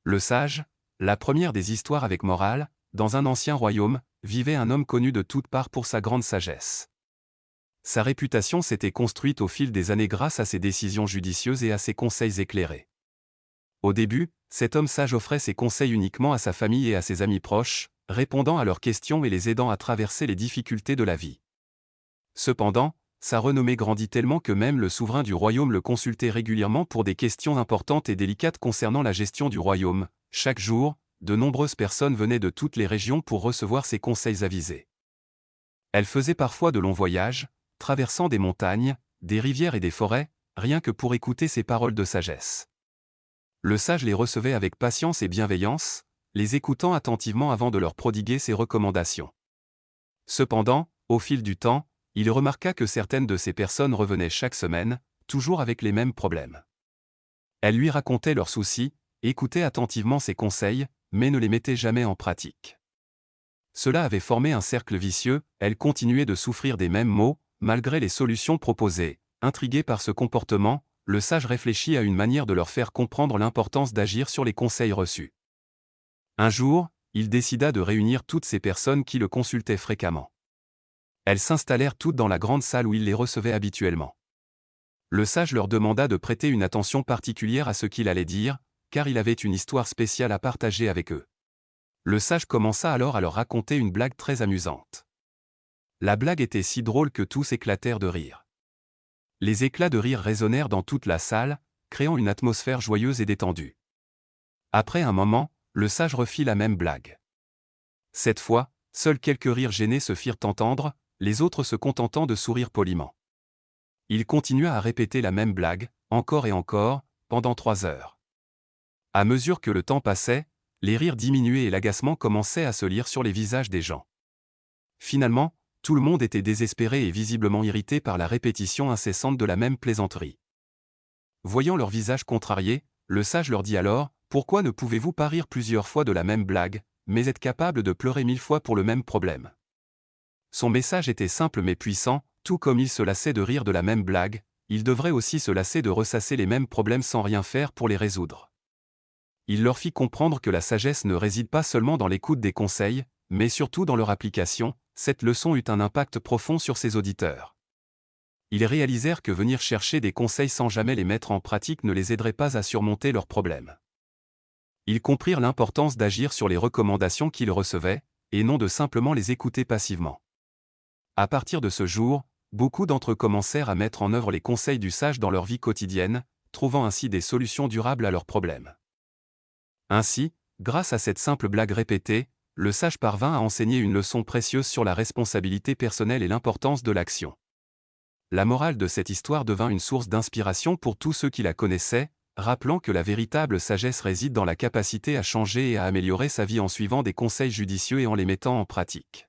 Le sage, la première des histoires avec morale, dans un ancien royaume, vivait un homme connu de toutes parts pour sa grande sagesse. Sa réputation s'était construite au fil des années grâce à ses décisions judicieuses et à ses conseils éclairés. Au début, cet homme sage offrait ses conseils uniquement à sa famille et à ses amis proches, répondant à leurs questions et les aidant à traverser les difficultés de la vie. Cependant, sa renommée grandit tellement que même le souverain du royaume le consultait régulièrement pour des questions importantes et délicates concernant la gestion du royaume. Chaque jour, de nombreuses personnes venaient de toutes les régions pour recevoir ses conseils avisés. Elles faisaient parfois de longs voyages, traversant des montagnes, des rivières et des forêts, rien que pour écouter ses paroles de sagesse. Le sage les recevait avec patience et bienveillance, les écoutant attentivement avant de leur prodiguer ses recommandations. Cependant, au fil du temps, il remarqua que certaines de ces personnes revenaient chaque semaine, toujours avec les mêmes problèmes. Elles lui racontaient leurs soucis, écoutaient attentivement ses conseils, mais ne les mettaient jamais en pratique. Cela avait formé un cercle vicieux, elles continuaient de souffrir des mêmes maux, malgré les solutions proposées. Intrigué par ce comportement, le sage réfléchit à une manière de leur faire comprendre l'importance d'agir sur les conseils reçus. Un jour, il décida de réunir toutes ces personnes qui le consultaient fréquemment. Elles s'installèrent toutes dans la grande salle où il les recevait habituellement. Le sage leur demanda de prêter une attention particulière à ce qu'il allait dire, car il avait une histoire spéciale à partager avec eux. Le sage commença alors à leur raconter une blague très amusante. La blague était si drôle que tous éclatèrent de rire. Les éclats de rire résonnèrent dans toute la salle, créant une atmosphère joyeuse et détendue. Après un moment, le sage refit la même blague. Cette fois, seuls quelques rires gênés se firent entendre, les autres se contentant de sourire poliment. Il continua à répéter la même blague, encore et encore, pendant 3 heures. À mesure que le temps passait, les rires diminuaient et l'agacement commençait à se lire sur les visages des gens. Finalement, tout le monde était désespéré et visiblement irrité par la répétition incessante de la même plaisanterie. Voyant leurs visages contrariés, le sage leur dit alors : « Pourquoi ne pouvez-vous pas rire plusieurs fois de la même blague, mais être capable de pleurer 1000 fois pour le même problème ?» Son message était simple mais puissant, tout comme il se lassait de rire de la même blague, il devrait aussi se lasser de ressasser les mêmes problèmes sans rien faire pour les résoudre. Il leur fit comprendre que la sagesse ne réside pas seulement dans l'écoute des conseils, mais surtout dans leur application. Cette leçon eut un impact profond sur ses auditeurs. Ils réalisèrent que venir chercher des conseils sans jamais les mettre en pratique ne les aiderait pas à surmonter leurs problèmes. Ils comprirent l'importance d'agir sur les recommandations qu'ils recevaient, et non de simplement les écouter passivement. À partir de ce jour, beaucoup d'entre eux commencèrent à mettre en œuvre les conseils du sage dans leur vie quotidienne, trouvant ainsi des solutions durables à leurs problèmes. Ainsi, grâce à cette simple blague répétée, le sage parvint à enseigner une leçon précieuse sur la responsabilité personnelle et l'importance de l'action. La morale de cette histoire devint une source d'inspiration pour tous ceux qui la connaissaient, rappelant que la véritable sagesse réside dans la capacité à changer et à améliorer sa vie en suivant des conseils judicieux et en les mettant en pratique.